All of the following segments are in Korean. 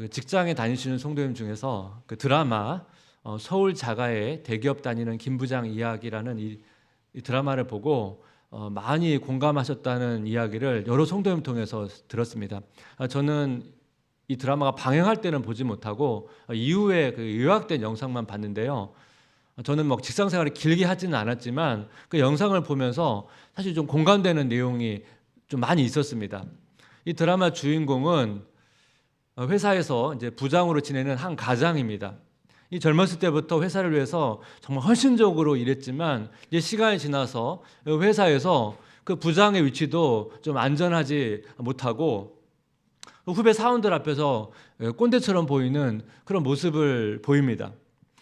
그 직장에 다니시는 성도님 중에서 그 드라마 서울 자가의 대기업 다니는 김 부장 이야기라는 이 드라마를 보고 많이 공감하셨다는 이야기를 여러 성도님 통해서 들었습니다. 저는 이 드라마가 방영할 때는 보지 못하고 이후에 그 요약된 영상만 봤는데요. 저는 뭐 직장 생활을 길게 하지는 않았지만 그 영상을 보면서 사실 좀 공감되는 내용이 좀 많이 있었습니다. 이 드라마 주인공은 회사에서 이제 부장으로 지내는 한 가장입니다. 이 젊었을 때부터 회사를 위해서 정말 헌신적으로 일했지만 이제 시간이 지나서 회사에서 그 부장의 위치도 좀 안전하지 못하고 후배 사원들 앞에서 꼰대처럼 보이는 그런 모습을 보입니다.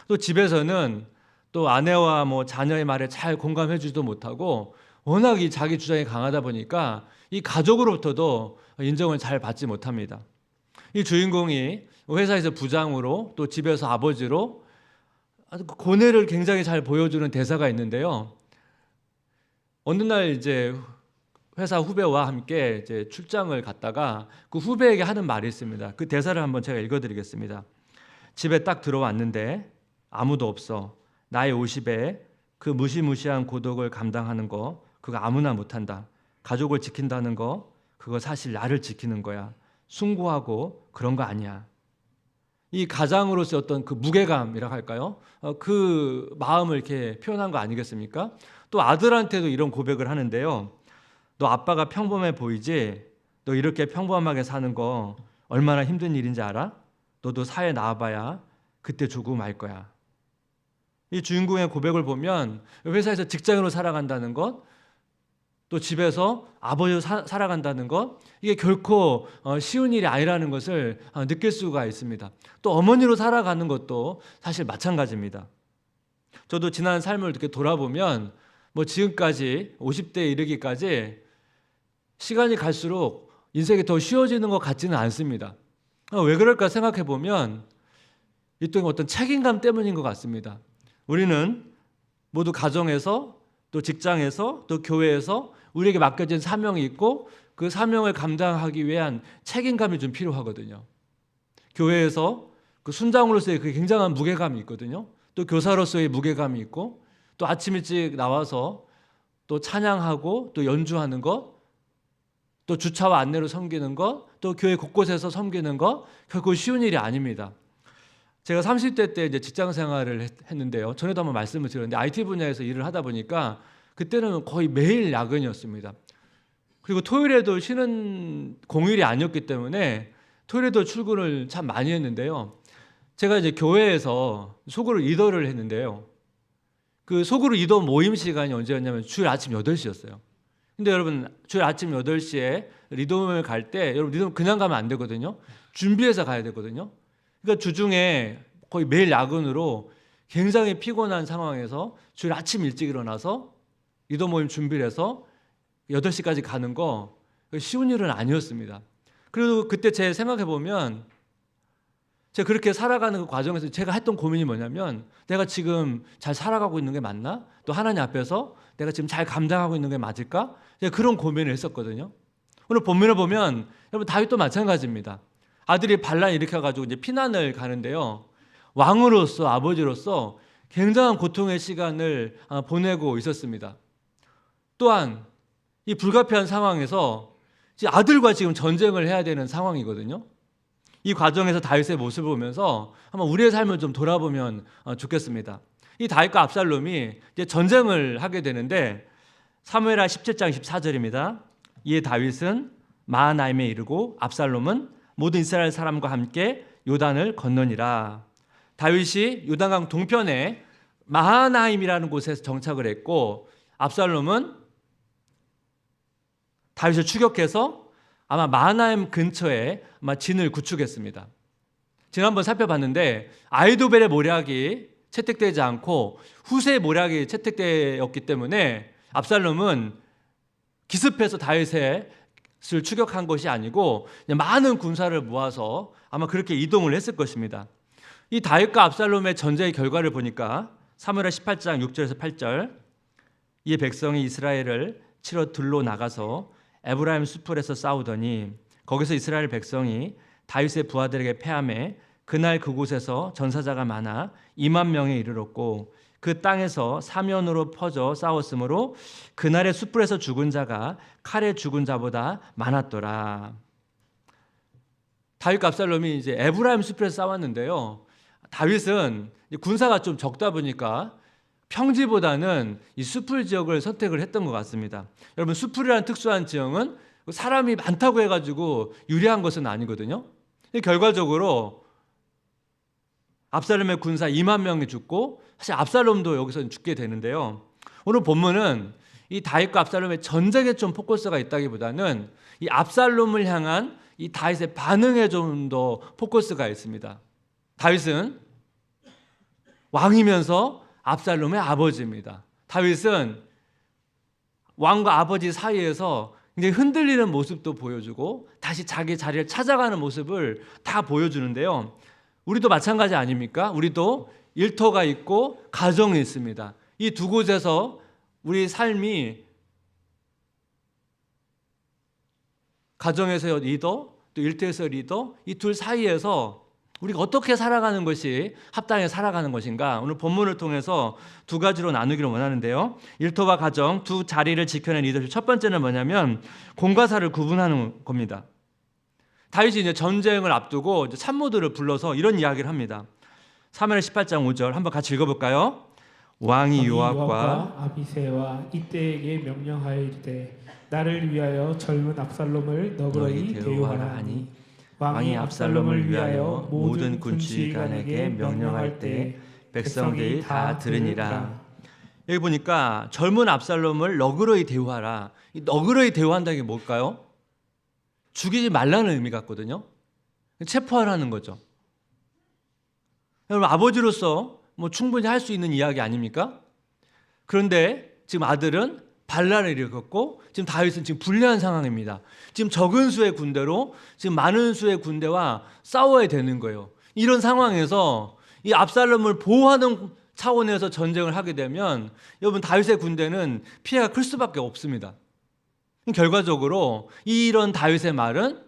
또 집에서는 또 아내와 뭐 자녀의 말에 잘 공감해주지도 못하고 워낙 이 자기 주장이 강하다 보니까 이 가족으로부터도 인정을 잘 받지 못합니다. 이 주인공이 회사에서 부장으로 또 집에서 아버지로 고뇌를 굉장히 잘 보여주는 대사가 있는데요. 어느 날 이제 회사 후배와 함께 이제 출장을 갔다가 그 후배에게 하는 말이 있습니다. 그 대사를 한번 제가 읽어드리겠습니다. 집에 딱 들어왔는데 아무도 없어. 나의 50에 그 무시무시한 고독을 감당하는 거 그거 아무나 못한다. 가족을 지킨다는 거 그거 사실 나를 지키는 거야. 숭고하고 그런 거 아니야. 이 가장으로서 어떤 그 무게감이라고 할까요? 그 마음을 이렇게 표현한 거 아니겠습니까? 또 아들한테도 이런 고백을 하는데요. 너 아빠가 평범해 보이지? 너 이렇게 평범하게 사는 거 얼마나 힘든 일인지 알아? 너도 사회 나와봐야 그때 조금 알 거야. 이 주인공의 고백을 보면 회사에서 직장인으로 살아간다는 것, 또 집에서 아버지로 살아간다는 것, 이게 결코 쉬운 일이 아니라는 것을 느낄 수가 있습니다. 또 어머니로 살아가는 것도 사실 마찬가지입니다. 저도 지난 삶을 이렇게 돌아보면 뭐 지금까지 50대에 이르기까지 시간이 갈수록 인생이 더 쉬워지는 것 같지는 않습니다. 왜 그럴까 생각해 보면 이 또한 어떤 책임감 때문인 것 같습니다. 우리는 모두 가정에서 또 직장에서 또 교회에서 우리에게 맡겨진 사명이 있고 그 사명을 감당하기 위한 책임감이 좀 필요하거든요. 교회에서 그 순장으로서의 그 굉장한 무게감이 있거든요. 또 교사로서의 무게감이 있고 또 아침 일찍 나와서 또 찬양하고 또 연주하는 것, 또 주차와 안내로 섬기는 것, 또 교회 곳곳에서 섬기는 것 결코 쉬운 일이 아닙니다. 제가 30대 때 이제 직장 생활을 했는데요. 전에도 한번 말씀을 드렸는데 IT 분야에서 일을 하다 보니까 그때는 거의 매일 야근이었습니다. 그리고 토요일에도 쉬는 공휴일이 아니었기 때문에 토요일에도 출근을 참 많이 했는데요. 제가 이제 교회에서 소그룹 리더를 했는데요. 그 소그룹 리더 모임 시간이 언제였냐면 주일 아침 8시였어요. 근데 여러분 주일 아침 8시에 리더 모임을 갈 때 여러분 리더 그냥 가면 안 되거든요. 준비해서 가야 되거든요. 그러니까 주중에 거의 매일 야근으로 굉장히 피곤한 상황에서 주일 아침 일찍 일어나서 리더 모임 준비를 해서 8시까지 가는 거 쉬운 일은 아니었습니다. 그래도 그때 제 생각해 보면 제가 그렇게 살아가는 그 과정에서 제가 했던 고민이 뭐냐면 내가 지금 잘 살아가고 있는 게 맞나? 또 하나님 앞에서 내가 지금 잘 감당하고 있는 게 맞을까? 제가 그런 고민을 했었거든요. 오늘 본문을 보면 여러분 다윗도 마찬가지입니다. 아들이 반란 일으켜가지고 이제 피난을 가는데요. 왕으로서 아버지로서 굉장한 고통의 시간을 보내고 있었습니다. 또한 이 불가피한 상황에서 아들과 지금 전쟁을 해야 되는 상황이거든요. 이 과정에서 다윗의 모습을 보면서 한번 우리의 삶을 좀 돌아보면 좋겠습니다. 이 다윗과 압살롬이 이제 전쟁을 하게 되는데 사무엘하 17장 14절입니다. 이에 다윗은 마하나임에 이르고 압살롬은 모든 이스라엘 사람과 함께 요단을 건너니라. 다윗이 요단강 동편에 마하나임이라는 곳에서 정착을 했고 압살롬은 다윗을 추격해서 아마 마하나임 근처에 아마 진을 구축했습니다. 지난번 살펴봤는데 아이도벨의 모략이 채택되지 않고 후세의 모략이 채택되었기 때문에 압살롬은 기습해서 다윗을 추격한 것이 아니고 많은 군사를 모아서 아마 그렇게 이동을 했을 것입니다. 이 다윗과 압살롬의 전쟁의 결과를 보니까 사무엘하 18장 6절에서 8절 이에 백성이 이스라엘을 치러 들로 나가서 에브라임 수풀에서 싸우더니 거기서 이스라엘 백성이 다윗의 부하들에게 패하매 그날 그곳에서 전사자가 많아 2만 명에 이르렀고 그 땅에서 사면으로 퍼져 싸웠으므로 그날의 숯불에서 죽은 자가 칼에 죽은 자보다 많았더라. 다윗과 압살롬이 이제 에브라임 숲에서 싸웠는데요. 다윗은 군사가 좀 적다 보니까 평지보다는 이 숲풀 지역을 선택을 했던 것 같습니다. 여러분, 숲풀이라는 특수한 지형은 사람이 많다고 해가지고 유리한 것은 아니거든요. 결과적으로 압살롬의 군사 2만 명이 죽고 사실 압살롬도 여기서 죽게 되는데요. 오늘 본문은 이 다윗과 압살롬의 전쟁에 좀 포커스가 있다기보다는 이 압살롬을 향한 이 다윗의 반응에 좀 더 포커스가 있습니다. 다윗은 왕이면서 압살롬의 아버지입니다. 다윗은 왕과 아버지 사이에서 굉장히 흔들리는 모습도 보여주고 다시 자기 자리를 찾아가는 모습을 다 보여주는데요. 우리도 마찬가지 아닙니까? 우리도 일터가 있고 가정이 있습니다. 이 두 곳에서 우리 삶이 가정에서 리더, 또 일터에서 리더, 이 둘 사이에서 우리가 어떻게 살아가는 것이 합당하게 살아가는 것인가, 오늘 본문을 통해서 두 가지로 나누기를 원하는데요. 일터와 가정 두 자리를 지켜낸 리더십, 첫 번째는 뭐냐면 공과 사를 구분하는 겁니다. 다윗이 이제 전쟁을 앞두고 이제 참모들을 불러서 이런 이야기를 합니다. 사무엘 18장 5절 한번 같이 읽어볼까요? 왕이 요압과 아비새와 이때에게 명령하여 이르되 나를 위하여 젊은 압살롬을 너그러이 대우하라 하니 왕이 압살롬을 위하여 모든 군 지휘관에게 명령할 때 백성들이 다 들으니라. 여기 보니까 젊은 압살롬을 너그러이 대우하라. 이 너그러이 대우한다는 게 뭘까요? 죽이지 말라는 의미 같거든요. 체포하라는 거죠. 여러분, 아버지로서 뭐 충분히 할 수 있는 이야기 아닙니까? 그런데 지금 아들은 반란을 일으켰고 지금 다윗은 지금 불리한 상황입니다. 지금 적은 수의 군대로 지금 많은 수의 군대와 싸워야 되는 거예요. 이런 상황에서 이 압살롬을 보호하는 차원에서 전쟁을 하게 되면 여러분, 다윗의 군대는 피해가 클 수밖에 없습니다. 결과적으로 이런 다윗의 말은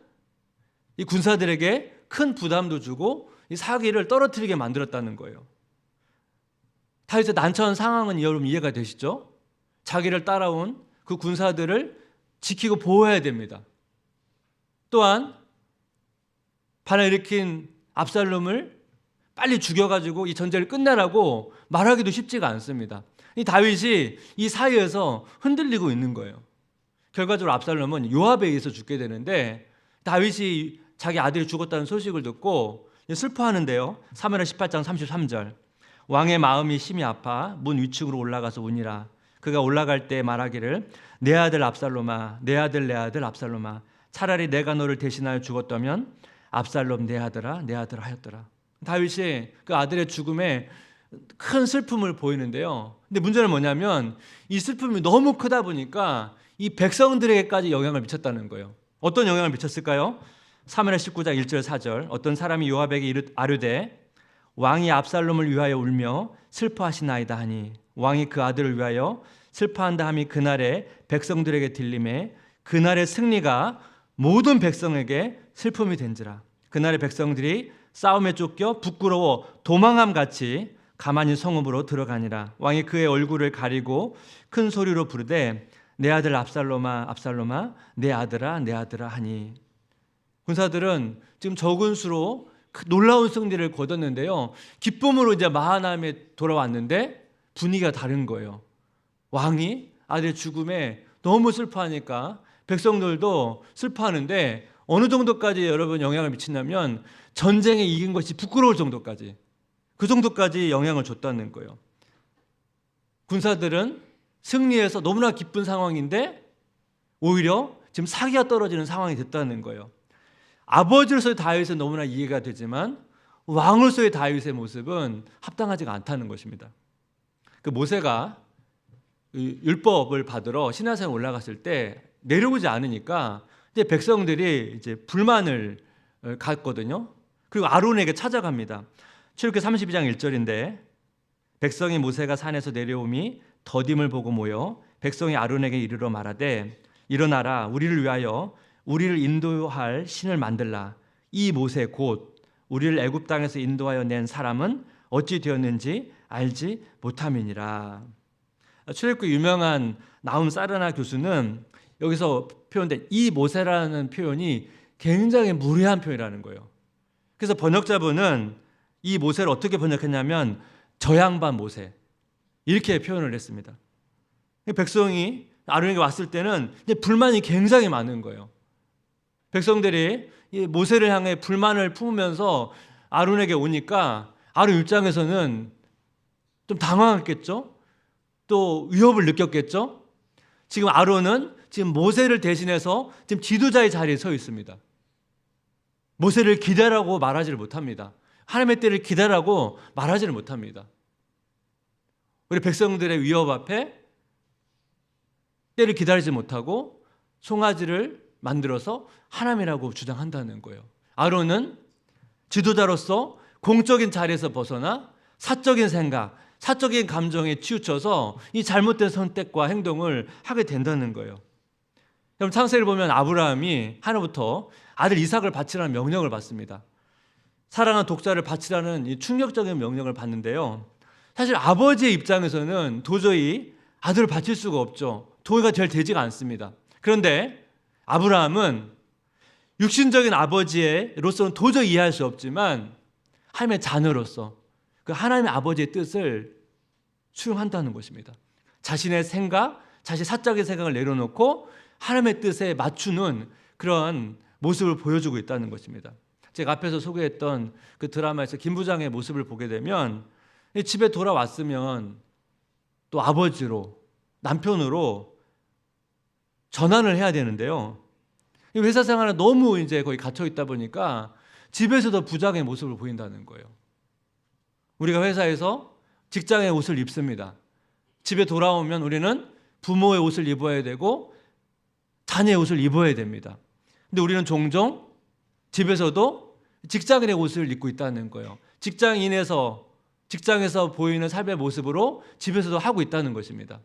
이 군사들에게 큰 부담도 주고 이 사기를 떨어뜨리게 만들었다는 거예요. 다윗의 난처한 상황은 여러분 이해가 되시죠? 자기를 따라온 그 군사들을 지키고 보호해야 됩니다. 또한 반을 일으킨 압살롬을 빨리 죽여가지고 이 전쟁을 끝내라고 말하기도 쉽지가 않습니다. 이 다윗이 이 사이에서 흔들리고 있는 거예요. 결과적으로 압살롬은 요압에 의해서 죽게 되는데 다윗이 자기 아들이 죽었다는 소식을 듣고 슬퍼하는데요. 사무엘 18장 33절 왕의 마음이 심히 아파 문 위층으로 올라가서 우니라. 그가 올라갈 때 말하기를 내 아들 압살롬아, 내 아들 내 아들 압살롬아, 차라리 내가 너를 대신하여 죽었다면 압살롬 내 아들아 내 아들아 하였더라. 다윗이 그 아들의 죽음에 큰 슬픔을 보이는데요. 근데 문제는 뭐냐면 이 슬픔이 너무 크다 보니까 이 백성들에게까지 영향을 미쳤다는 거예요. 어떤 영향을 미쳤을까요? 사무엘 19장 1절 4절 어떤 사람이 요압에게 아뢰되 왕이 압살롬을 위하여 울며 슬퍼하시나이다 하니 왕이 그 아들을 위하여 슬퍼한다 함이 그날에 백성들에게 들림에 그날의 승리가 모든 백성에게 슬픔이 된지라. 그날의 백성들이 싸움에 쫓겨 부끄러워 도망함 같이 가만히 성읍으로 들어가니라. 왕이 그의 얼굴을 가리고 큰 소리로 부르되 내 아들 압살롬아 압살롬아 내 아들아 내 아들아 하니. 군사들은 지금 적은 수로 놀라운 승리를 거뒀는데요. 기쁨으로 이제 마하나임에 돌아왔는데 분위기가 다른 거예요. 왕이 아들의 죽음에 너무 슬퍼하니까 백성들도 슬퍼하는데 어느 정도까지 여러분 영향을 미치냐면 전쟁에 이긴 것이 부끄러울 정도까지, 그 정도까지 영향을 줬다는 거예요. 군사들은 승리해서 너무나 기쁜 상황인데 오히려 지금 사기가 떨어지는 상황이 됐다는 거예요. 아버지로서의 다윗은 너무나 이해가 되지만 왕으로서의 다윗의 모습은 합당하지가 않다는 것입니다. 그 모세가 율법을 받으러 시내산에 올라갔을 때 내려오지 않으니까 이제 백성들이 이제 불만을 갖거든요. 그리고 아론에게 찾아갑니다. 출애굽기 32장 1절인데 백성이 모세가 산에서 내려오미 더딤을 보고 모여 백성이 아론에게 이르러 말하되 일어나라 우리를 위하여 우리를 인도할 신을 만들라. 이 모세 곧 우리를 애굽 땅에서 인도하여 낸 사람은 어찌 되었는지 알지 못함이니라. 출애굽기 유명한 나움 사르나 교수는 여기서 표현된 이 모세라는 표현이 굉장히 무례한 표현이라는 거예요. 그래서 번역자분은 이 모세를 어떻게 번역했냐면 저 양반 모세 이렇게 표현을 했습니다. 백성이 아론에게 왔을 때는 이제 불만이 굉장히 많은 거예요. 백성들이 이 모세를 향해 불만을 품으면서 아론에게 오니까 아론 입장에서는 좀 당황했겠죠. 또 위협을 느꼈겠죠. 지금 아론은 지금 모세를 대신해서 지금 지도자의 자리에 서 있습니다. 모세를 기다라고 말하지를 못합니다. 하나님의 때를 기다라고 말하지를 못합니다. 우리 백성들의 위협 앞에 때를 기다리지 못하고 송아지를 만들어서 하나님이라고 주장한다는 거예요. 아론은 지도자로서 공적인 자리에서 벗어나 사적인 생각, 사적인 감정에 치우쳐서 이 잘못된 선택과 행동을 하게 된다는 거예요. 여러분 창세기를 보면 아브라함이 하나님부터 아들 이삭을 바치라는 명령을 받습니다. 사랑하는 독자를 바치라는 이 충격적인 명령을 받는데요. 사실 아버지의 입장에서는 도저히 아들을 바칠 수가 없죠. 도의가 잘 되지가 않습니다. 그런데 아브라함은 육신적인 아버지로서는 도저히 이해할 수 없지만 하나님의 자녀로서 그 하나님의 아버지의 뜻을 수용한다는 것입니다. 자신의 생각, 자신의 사적인 생각을 내려놓고 하나님의 뜻에 맞추는 그런 모습을 보여주고 있다는 것입니다. 제가 앞에서 소개했던 그 드라마에서 김 부장의 모습을 보게 되면 집에 돌아왔으면 또 아버지로, 남편으로 전환을 해야 되는데요. 회사 생활에 너무 이제 거의 갇혀 있다 보니까 집에서도 부장의 모습을 보인다는 거예요. 우리가 회사에서 직장의 옷을 입습니다. 집에 돌아오면 우리는 부모의 옷을 입어야 되고 자녀의 옷을 입어야 됩니다. 근데 우리는 종종 집에서도 직장인의 옷을 입고 있다는 거예요. 직장에서 보이는 삶의 모습으로 집에서도 하고 있다는 것입니다.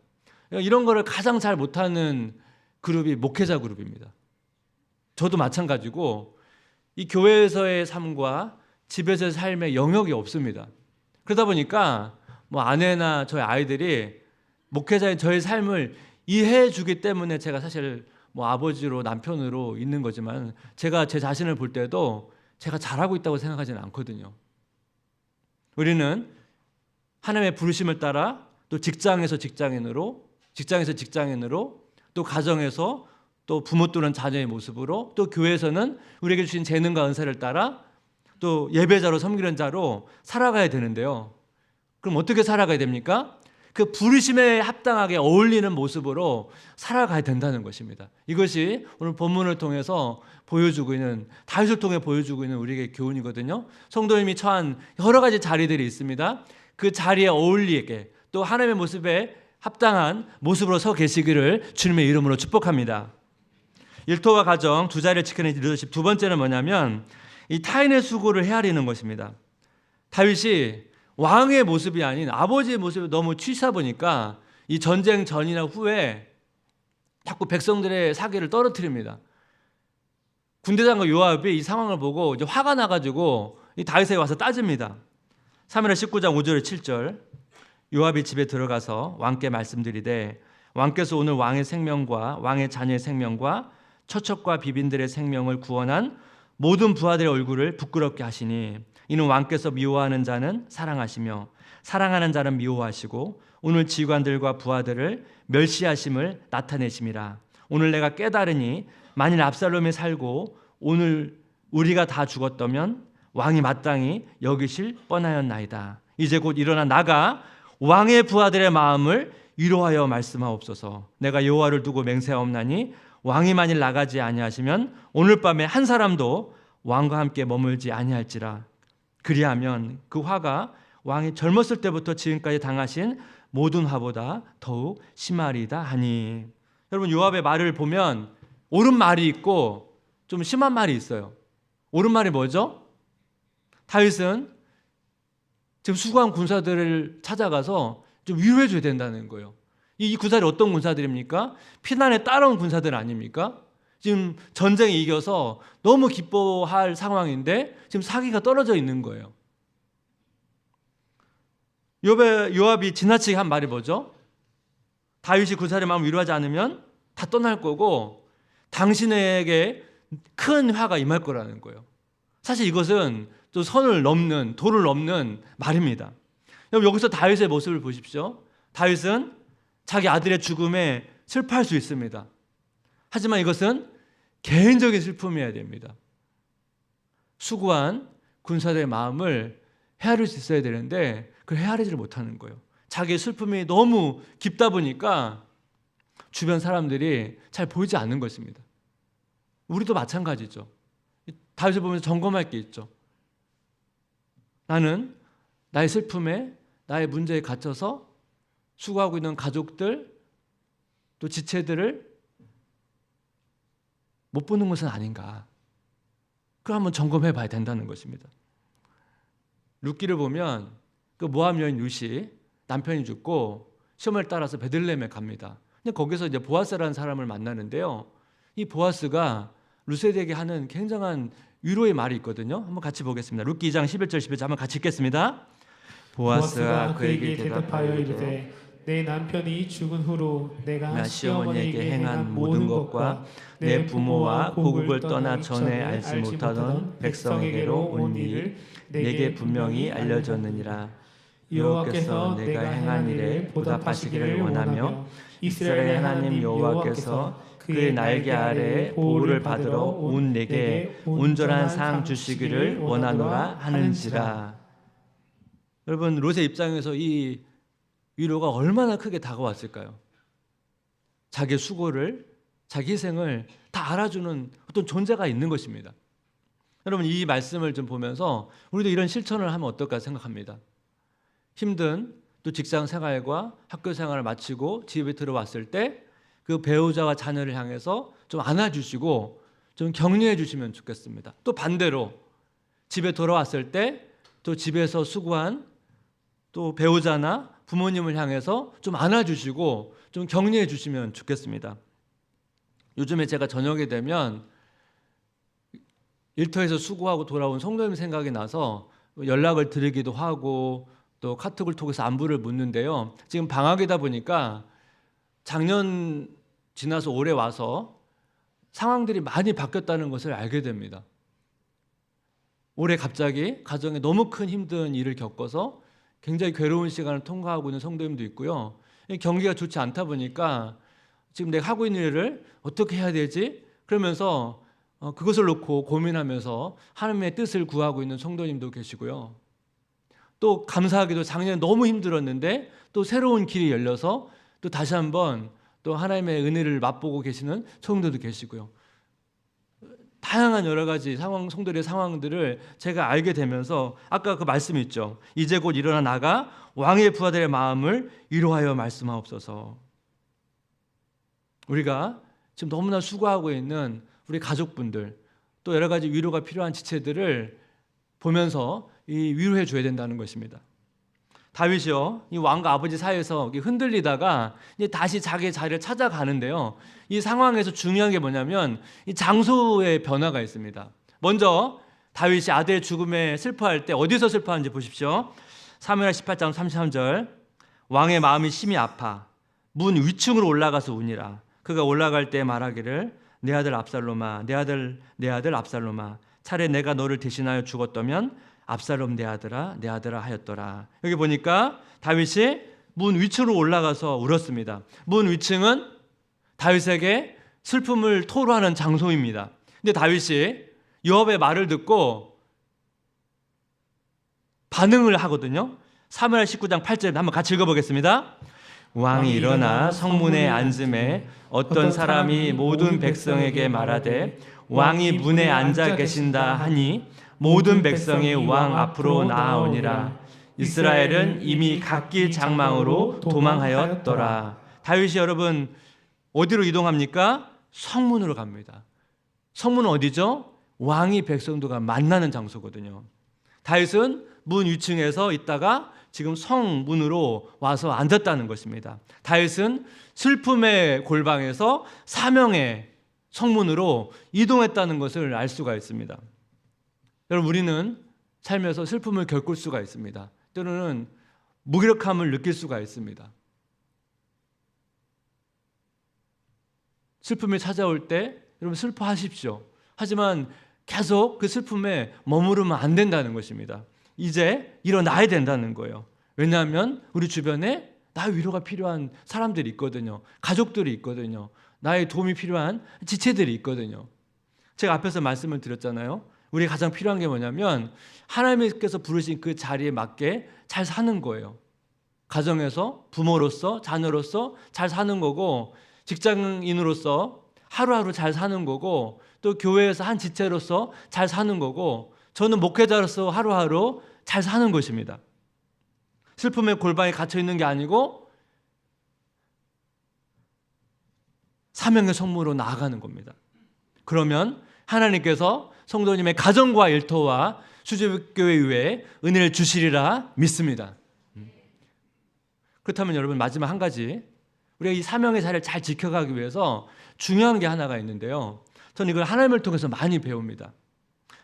이런 거를 가장 잘 못하는 그룹이 목회자 그룹입니다. 저도 마찬가지고 이 교회에서의 삶과 집에서의 삶의 영역이 없습니다. 그러다 보니까 뭐 아내나 저희 아이들이 목회자인 저의 삶을 이해해 주기 때문에 제가 사실 뭐 아버지로 남편으로 있는 거지만 제가 제 자신을 볼 때도 제가 잘하고 있다고 생각하지는 않거든요. 우리는 하나님의 부르심을 따라 또 직장에서 직장인으로 또 가정에서 또 부모 또는 자녀의 모습으로 또 교회에서는 우리에게 주신 재능과 은사를 따라 또 예배자로 섬기는 자로 살아가야 되는데요. 그럼 어떻게 살아가야 됩니까? 그 부르심에 합당하게 어울리는 모습으로 살아가야 된다는 것입니다. 이것이 오늘 본문을 통해서 보여주고 있는 다윗을 통해 보여주고 있는 우리에게 교훈이거든요. 성도님이 처한 여러 가지 자리들이 있습니다. 그 자리에 어울리게 또 하나님의 모습에 합당한 모습으로 서 계시기를 주님의 이름으로 축복합니다. 일터와 가정 두 자리를 지키는 리더십 두 번째는 뭐냐면 이 타인의 수고를 헤아리는 것입니다. 다윗이 왕의 모습이 아닌 아버지의 모습에 너무 취사 보니까 이 전쟁 전이나 후에 자꾸 백성들의 사기를 떨어뜨립니다. 군대장과 요압이 이 상황을 보고 이제 화가 나가지고 이 다윗에게 와서 따집니다. 사무엘하 19장 5절 7절 요압이 집에 들어가서 왕께 말씀드리되 왕께서 오늘 왕의 생명과 왕의 자녀의 생명과 처첩과 비빈들의 생명을 구원한 모든 부하들의 얼굴을 부끄럽게 하시니 이는 왕께서 미워하는 자는 사랑하시며 사랑하는 자는 미워하시고 오늘 지휘관들과 부하들을 멸시하심을 나타내심이라. 오늘 내가 깨달으니 만일 압살롬이 살고 오늘 우리가 다 죽었다면 왕이 마땅히 여기실 뻔하였나이다. 이제 곧 일어나 나가 왕의 부하들의 마음을 위로하여 말씀하옵소서. 내가 여호와를 두고 맹세하옵나니 왕이 만일 나가지 아니하시면 오늘 밤에 한 사람도 왕과 함께 머물지 아니할지라. 그리하면 그 화가 왕이 젊었을 때부터 지금까지 당하신 모든 화보다 더욱 심하리다 하니. 여러분 요압의 말을 보면 옳은 말이 있고 좀 심한 말이 있어요. 옳은 말이 뭐죠? 다윗은 지금 수고한 군사들을 찾아가서 좀 위로해 줘야 된다는 거예요. 이 군사들이 어떤 군사들입니까? 피난에 따라온 군사들 아닙니까? 지금 전쟁에 이겨서 너무 기뻐할 상황인데 지금 사기가 떨어져 있는 거예요. 요압이 지나치게 한 말이 뭐죠? 다윗이 군사의 마음을 위로하지 않으면 다 떠날 거고 당신에게 큰 화가 임할 거라는 거예요. 사실 이것은 또 선을 넘는, 도를 넘는 말입니다. 여러분, 여기서 다윗의 모습을 보십시오. 다윗은 자기 아들의 죽음에 슬퍼할 수 있습니다. 하지만 이것은 개인적인 슬픔이어야 됩니다. 수고한 군사들의 마음을 헤아릴 수 있어야 되는데 그걸 헤아리지를 못하는 거예요. 자기의 슬픔이 너무 깊다 보니까 주변 사람들이 잘 보이지 않는 것입니다. 우리도 마찬가지죠. 다윗을 보면서 점검할 게 있죠. 나는 나의 슬픔에, 나의 문제에 갇혀서 수고하고 있는 가족들, 또 지체들을 못 보는 것은 아닌가. 그걸 한번 점검해 봐야 된다는 것입니다. 룻기를 보면 그 모압 여인 룻이 남편이 죽고 시험을 따라서 베들레헴에 갑니다. 근데 거기서 이제 보아스라는 사람을 만나는데요. 이 보아스가 룻에게 하는 굉장한 위로의 말이 있거든요. 한번 같이 보겠습니다. 룻기 2장 11절 12절 한번 같이 읽겠습니다. 보아스가 그에게 대답하여 이르되 내 남편이 죽은 후로 내가 시어머니에게 행한 모든 것과 내 부모와 고국을 떠나 전에 알지 못하던 백성에게로 온 일을 내게 분명히 알려졌느니라. 여호와께서 내가 행한 일에 보답하시기를 원하며 이스라엘 하나님 여호와께서 그의 날개 아래에 보호를 받으러 온 내게 온전한 상 주시기를 원하노라 하는지라. 여러분, 롯의 입장에서 이 위로가 얼마나 크게 다가왔을까요? 자기의 수고를, 자기 희생을 다 알아주는 어떤 존재가 있는 것입니다. 여러분, 이 말씀을 좀 보면서 우리도 이런 실천을 하면 어떨까 생각합니다. 힘든 또 직장 생활과 학교 생활을 마치고 집에 들어왔을 때 그 배우자와 자녀를 향해서 좀 안아주시고 좀 격려해 주시면 좋겠습니다. 또 반대로 집에 돌아왔을 때 또 집에서 수고한 또 배우자나 부모님을 향해서 좀 안아주시고 좀 격려해 주시면 좋겠습니다. 요즘에 제가 저녁에 되면 일터에서 수고하고 돌아온 성도님 생각이 나서 연락을 드리기도 하고 또 카톡을 통해서 안부를 묻는데요. 지금 방학이다 보니까 작년 지나서 올해 와서 상황들이 많이 바뀌었다는 것을 알게 됩니다. 올해 갑자기 가정에 너무 큰 힘든 일을 겪어서 굉장히 괴로운 시간을 통과하고 있는 성도님도 있고요. 경기가 좋지 않다 보니까 지금 내가 하고 있는 일을 어떻게 해야 되지? 그러면서 그것을 놓고 고민하면서 하나님의 뜻을 구하고 있는 성도님도 계시고요. 또 감사하게도 작년에 너무 힘들었는데 또 새로운 길이 열려서 또 다시 한번 또 하나님의 은혜를 맛보고 계시는 성도도 계시고요. 다양한 여러 가지 성도들의 상황들을 제가 알게 되면서 아까 그 말씀이 있죠. 이제 곧 일어나 나가 왕의 부하들의 마음을 위로하여 말씀하옵소서. 우리가 지금 너무나 수고하고 있는 우리 가족분들 또 여러 가지 위로가 필요한 지체들을 보면서 위로해 줘야 된다는 것입니다. 다윗이요, 이 왕과 아버지 사이에서 흔들리다가 이제 다시 자기의 자리를 찾아가는데요. 이 상황에서 중요한 게 뭐냐면 이 장소의 변화가 있습니다. 먼저 다윗이 아들의 죽음에 슬퍼할 때 어디서 슬퍼하는지 보십시오. 사무엘 18장 33절 왕의 마음이 심히 아파 문 위층으로 올라가서 우니라. 그가 올라갈 때 말하기를 내 아들 압살롬아 내 아들 압살롬아 차라리 내가 너를 대신하여 죽었다면 압살롬 내 아들아 하였더라. 여기 보니까 다윗이 문 위층으로 올라가서 울었습니다. 문 위층은 다윗에게 슬픔을 토로하는 장소입니다. 근데 다윗이 요압의 말을 듣고 반응을 하거든요. 사무엘 19장 8절 한번 같이 읽어보겠습니다. 왕이 일어나 성문에 앉음에 어떤 사람이 모든 백성에게 말하되 왕이 문에 앉아 계신다 하니 모든 백성이 왕 앞으로 나아오니라. 이스라엘은 이미 각기 장망으로 도망하였더라. 다윗이 여러분 어디로 이동합니까? 성문으로 갑니다. 성문은 어디죠? 왕이 백성들과 만나는 장소거든요. 다윗은 문 위층에서 있다가 지금 성문으로 와서 앉았다는 것입니다. 다윗은 슬픔의 골방에서 사명의 성문으로 이동했다는 것을 알 수가 있습니다. 여러분, 우리는 살면서 슬픔을 겪을 수가 있습니다. 때로는 무기력함을 느낄 수가 있습니다. 슬픔이 찾아올 때 여러분 슬퍼하십시오. 하지만 계속 그 슬픔에 머무르면 안 된다는 것입니다. 이제 일어나야 된다는 거예요. 왜냐하면 우리 주변에 나의 위로가 필요한 사람들이 있거든요. 가족들이 있거든요. 나의 도움이 필요한 지체들이 있거든요. 제가 앞에서 말씀을 드렸잖아요. 우리가 가장 필요한 게 뭐냐면 하나님께서 부르신 그 자리에 맞게 잘 사는 거예요. 가정에서 부모로서 자녀로서 잘 사는 거고, 직장인으로서 하루하루 잘 사는 거고, 또 교회에서 한 지체로서 잘 사는 거고, 저는 목회자로서 하루하루 잘 사는 것입니다. 슬픔의 골방에 갇혀 있는 게 아니고 사명의 성무로 나아가는 겁니다. 그러면 하나님께서 성도님의 가정과 일터와 수제교회 위에 은혜를 주시리라 믿습니다. 그렇다면 여러분, 마지막 한 가지, 우리가 이 사명의 자리를 잘 지켜가기 위해서 중요한 게 하나가 있는데요. 저는 이걸 하나님을 통해서 많이 배웁니다.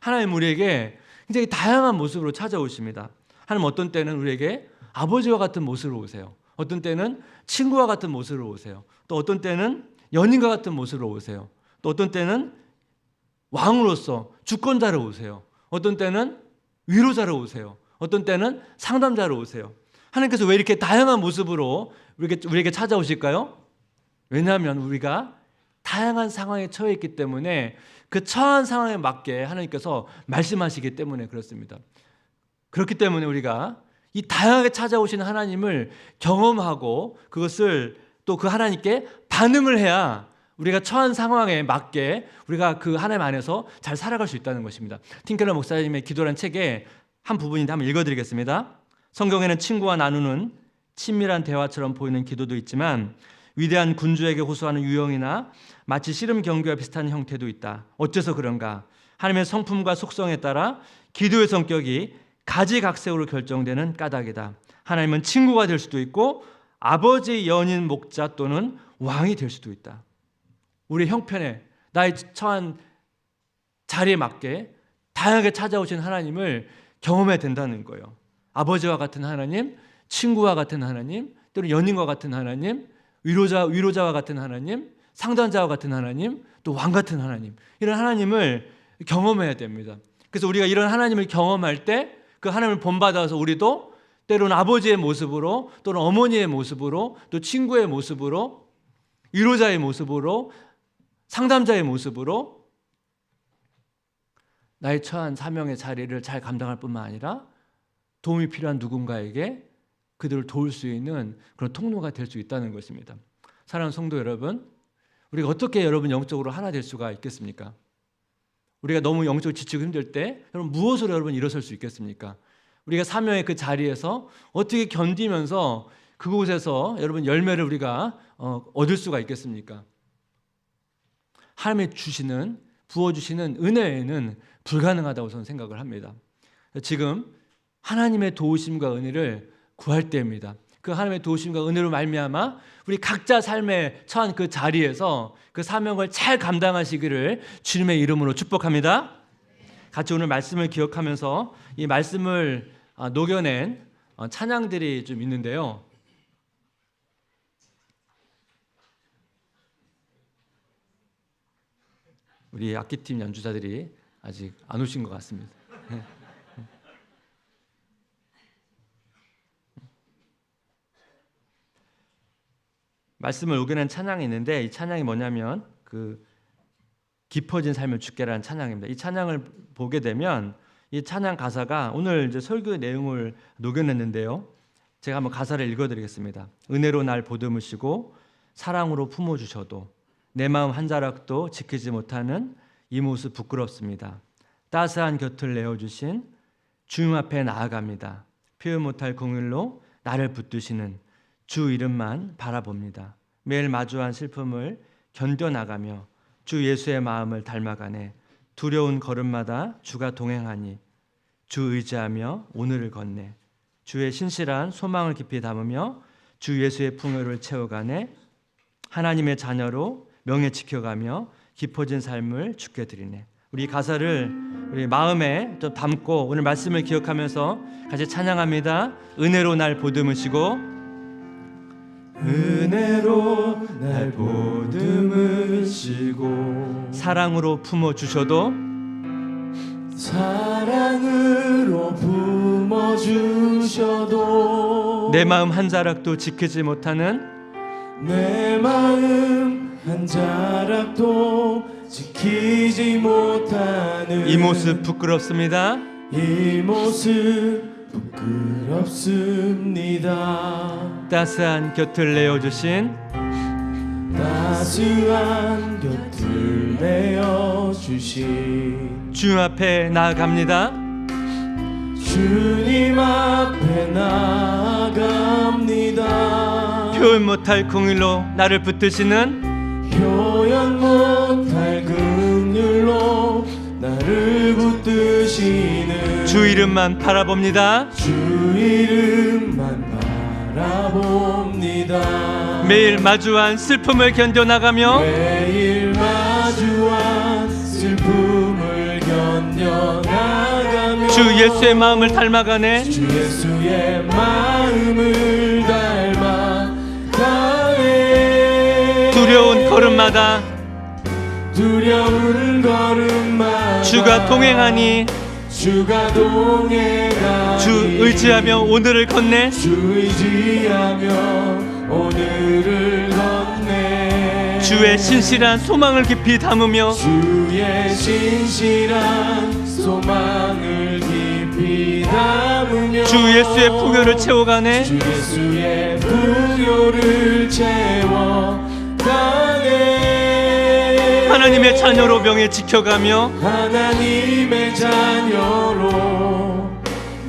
하나님 우리에게 굉장히 다양한 모습으로 찾아오십니다. 하나님 어떤 때는 우리에게 아버지와 같은 모습으로 오세요. 어떤 때는 친구와 같은 모습으로 오세요. 또 어떤 때는 연인과 같은 모습으로 오세요. 또 어떤 때는 왕으로서 주권자로 오세요. 어떤 때는 위로자로 오세요. 어떤 때는 상담자로 오세요. 하나님께서 왜 이렇게 다양한 모습으로 우리에게 찾아오실까요? 왜냐하면 우리가 다양한 상황에 처해 있기 때문에 그 처한 상황에 맞게 하나님께서 말씀하시기 때문에 그렇습니다. 그렇기 때문에 우리가 이 다양하게 찾아오시는 하나님을 경험하고 그것을 또 그 하나님께 반응을 해야 우리가 처한 상황에 맞게 우리가 그 하나님 안에서 잘 살아갈 수 있다는 것입니다. 팀켈러 목사님의 기도란 책에 한 부분인데 한번 읽어드리겠습니다. 성경에는 친구와 나누는 친밀한 대화처럼 보이는 기도도 있지만 위대한 군주에게 호소하는 유형이나 마치 씨름 경기와 비슷한 형태도 있다. 어째서 그런가? 하나님의 성품과 속성에 따라 기도의 성격이 가지각색으로 결정되는 까닭이다. 하나님은 친구가 될 수도 있고 아버지, 연인, 목자 또는 왕이 될 수도 있다. 우리 형편에 나의 처한 자리에 맞게 다양하게 찾아오신 하나님을 경험해야 된다는 거예요. 아버지와 같은 하나님, 친구와 같은 하나님, 또는 연인과 같은 하나님, 위로자와 같은 하나님, 상담자와 같은 하나님, 또 왕 같은 하나님, 이런 하나님을 경험해야 됩니다. 그래서 우리가 이런 하나님을 경험할 때 그 하나님을 본받아서 우리도 때로는 아버지의 모습으로 또는 어머니의 모습으로 또 친구의 모습으로 위로자의 모습으로 상담자의 모습으로 나의 처한 사명의 자리를 잘 감당할 뿐만 아니라 도움이 필요한 누군가에게 그들을 도울 수 있는 그런 통로가 될 수 있다는 것입니다. 사랑하는 성도 여러분, 우리가 어떻게 여러분 영적으로 하나 될 수가 있겠습니까? 우리가 너무 영적으로 지치고 힘들 때 여러분 무엇으로 여러분 일어설 수 있겠습니까? 우리가 사명의 그 자리에서 어떻게 견디면서 그곳에서 여러분 열매를 우리가 얻을 수가 있겠습니까? 하나님이 주시는 부어주시는 은혜에는 불가능하다고 저는 생각을 합니다. 지금 하나님의 도우심과 은혜를 구할 때입니다. 그 하나님의 도우심과 은혜로 말미암아 우리 각자 삶에 처한 그 자리에서 그 사명을 잘 감당하시기를 주님의 이름으로 축복합니다. 같이 오늘 말씀을 기억하면서 이 말씀을 녹여낸 찬양들이 좀 있는데요. 우리 악기팀 연주자들이 아직 안 오신 것 같습니다. 말씀을 녹여낸 찬양이 있는데 이 찬양이 뭐냐면 그 깊어진 삶을 주께라는 찬양입니다. 이 찬양을 보게 되면 이 찬양 가사가 오늘 이제 설교의 내용을 녹여냈는데요. 제가 한번 가사를 읽어드리겠습니다. 은혜로 날 보듬으시고 사랑으로 품어주셔도 내 마음 한 자락도 지키지 못하는 이 모습 부끄럽습니다. 따스한 곁을 내어주신 주님 앞에 나아갑니다. 표현 못할 공일로 나를 붙드시는 주 이름만 바라봅니다. 매일 마주한 슬픔을 견뎌나가며 주 예수의 마음을 닮아가네. 두려운 걸음마다 주가 동행하니 주 의지하며 오늘을 걷네. 주의 신실한 소망을 깊이 담으며 주 예수의 풍요를 채워가네. 하나님의 자녀로 명예 지켜가며 깊어진 삶을 주께 드리네. 우리 가사를 우리 마음에 좀 담고 오늘 말씀을 기억하면서 같이 찬양합니다. 은혜로 날 보듬으시고, 은혜로 날 보듬으시고, 사랑으로 품어주셔도, 사랑으로 품어주셔도, 내 마음 한 자락도 지키지 못하는 내 마음 한 자락도 지키지 못하는 이 모습 부끄럽습니다. 이 모습 부끄럽습니다. 따스한 곁을 내어주신 따스한 곁을 내어주신 주 앞에 나아갑니다. 주님 앞에 나아갑니다. 표현 못할 긍휼로 나를 붙드시는 표현 못할 긍휼로 나를 붙드시는 주 이름만 바라봅니다. 주 이름만 바라봅니다. 매일 마주한 슬픔을 견뎌나가며 매일 마주한 슬픔을 견뎌나가며 주 예수의 마음을 닮아가네. 주 예수의 마음을 닮아가네. 두려운 걸음마다 두려운 걸음마다 주가 동행하니 주가 동행하니 주 의지하며 오늘을 걷네. 주 의지하며 오늘을 걷네. 주의 신실한 소망을 깊이 담으며 주의 신실한 소망을 깊이 담으며 주 예수의 풍요를 채워가네. 주 예수의 풍요를 채워가네. 하나님의 자녀로 명예 지켜가며 하나님의 자녀로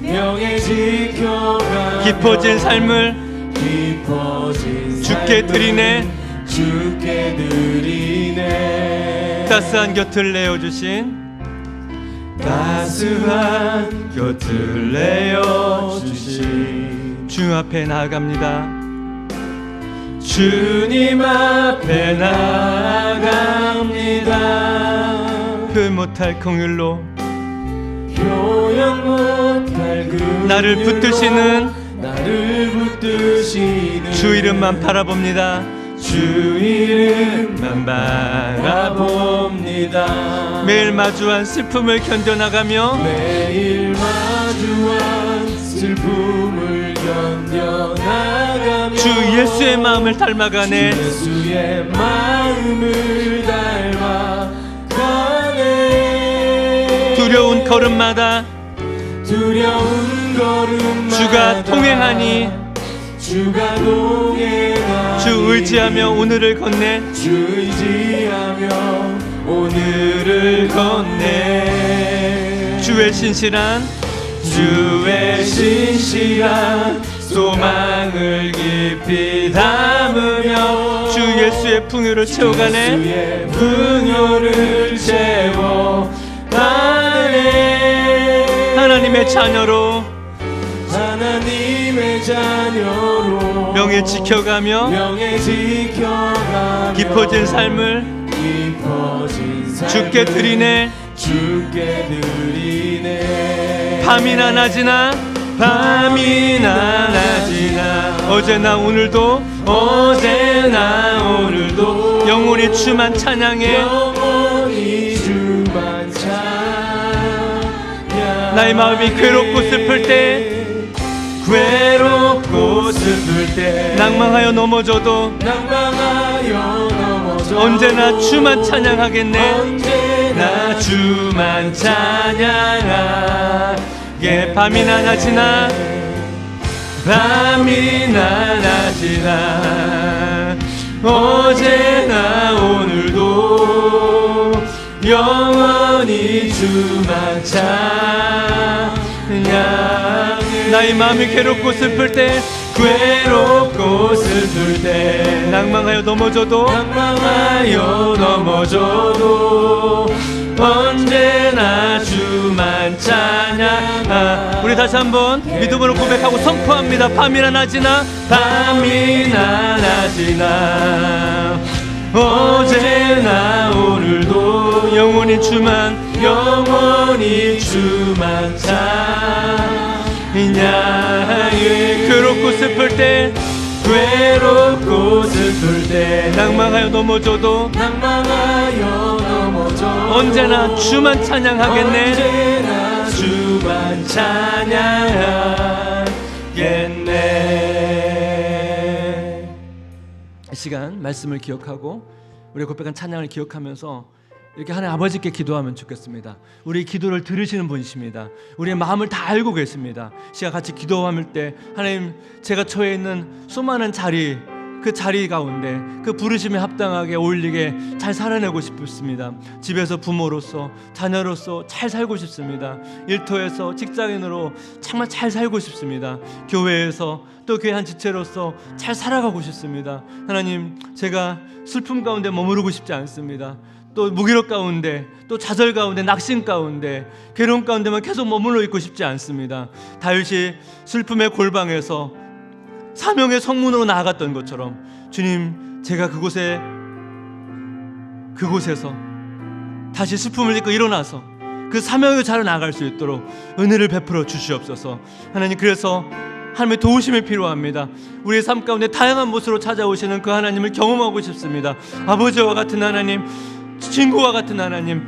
명예 지켜가며 깊어진 삶을 깊어진 주께 삶을 드리네. 주께 드리네. 따스한 곁을 내어주신 따스한 곁을 내어주신 주 앞에 나아갑니다. 주님 앞에 나아갑니다. 표현 못할 긍휼로 표현 못할 긍휼로 나를 붙드시는 나를 붙드시는 주 이름만 바라봅니다. 주 이름만 바라봅니다. 매일 마주한 슬픔을 견뎌나가며 매일 마주한 슬픔을 견뎌나가며 주 예수의 마음을 닮아가네. 주 예수의 마음을 닮아가네. 두려운 걸음마다 두려운 걸음마다 주가 통행하니 주가 동행하니 주 의지하며 오늘을 걷네. 주 의지하며 오늘을 걷네. 주의 신실한 소망을 깊이 담으며 주 예수의 풍요를 채워가네. 주의 풍요를 채워가네. 하나님의 자녀로 하나님의 자녀로 명예 지켜가며 명예 지켜가며 깊어진 삶을 깊어진 삶을 주께 드리네. 주께 드리네. 밤이나 낮이나 어제나 오늘도 영원히 주만 찬양해. 영원히 주만 찬양. 나의 마음이 괴롭고 슬플 때 낭망하여 넘어져도 언제나 주만 찬양하겠네. 언제나 주만 찬양하게. 밤이나 낮이나 어제나 오늘도 영원히 주만 찬양해. 나의 마음이 괴롭고 슬플 때 낭망하여 넘어져도 언제나 주만 찬양. 우리 다시 한번 믿음으로 고백하고 선포합니다. 밤이나 낮이나 어제나 오늘도 영원히 주만 찬양하리. 괴롭고 슬플 때 괴롭고 슬플 때 낭망하여 넘어져도 언제나 주만 찬양하겠네. 언제나 주만 찬양하겠네. 이 시간 말씀을 기억하고 우리의 고백한 찬양을 기억하면서 이렇게 하나님 아버지께 기도하면 좋겠습니다. 우리의 기도를 들으시는 분이십니다. 우리의 마음을 다 알고 계십니다. 시간 같이 기도할 때 하나님, 제가 처해 있는 수많은 자리, 그 자리 가운데 그 부르심에 합당하게 어울리게 잘 살아내고 싶습니다. 집에서 부모로서, 자녀로서 잘 살고 싶습니다. 일터에서 직장인으로 정말 잘 살고 싶습니다. 교회에서 또 교회 한 지체로서 잘 살아가고 싶습니다. 하나님, 제가 슬픔 가운데 머무르고 싶지 않습니다. 또 무기력 가운데, 또 좌절 가운데, 낙심 가운데, 괴로움 가운데만 계속 머물러 있고 싶지 않습니다. 다윗이 슬픔의 골방에서 사명의 성문으로 나아갔던 것처럼 주님, 제가 그곳에서 다시 슬픔을 잊고 일어나서 그 사명을 잘 나아갈 수 있도록 은혜를 베풀어 주시옵소서. 하나님, 그래서 하나님의 도우심이 필요합니다. 우리의 삶 가운데 다양한 모습으로 찾아오시는 그 하나님을 경험하고 싶습니다. 아버지와 같은 하나님, 친구와 같은 하나님,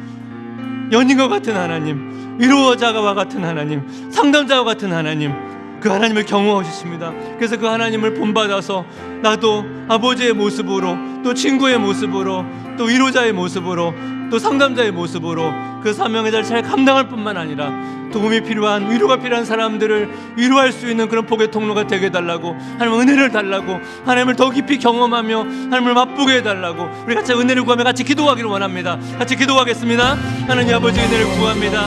연인과 같은 하나님, 위로자와 같은 하나님, 상담자와 같은 하나님, 그 하나님을 경험하고 싶습니다. 그래서 그 하나님을 본받아서 나도 아버지의 모습으로, 또 친구의 모습으로, 또 위로자의 모습으로, 또 상담자의 모습으로 그 사명의 자리를 잘 감당할 뿐만 아니라 도움이 필요한, 위로가 필요한 사람들을 위로할 수 있는 그런 복의 통로가 되게 해달라고, 하나님 은혜를 달라고, 하나님을 더 깊이 경험하며 하나님을 맛보게 해달라고 우리 같이 은혜를 구하며 같이 기도하기를 원합니다. 같이 기도하겠습니다. 하나님 아버지, 은혜를 구합니다.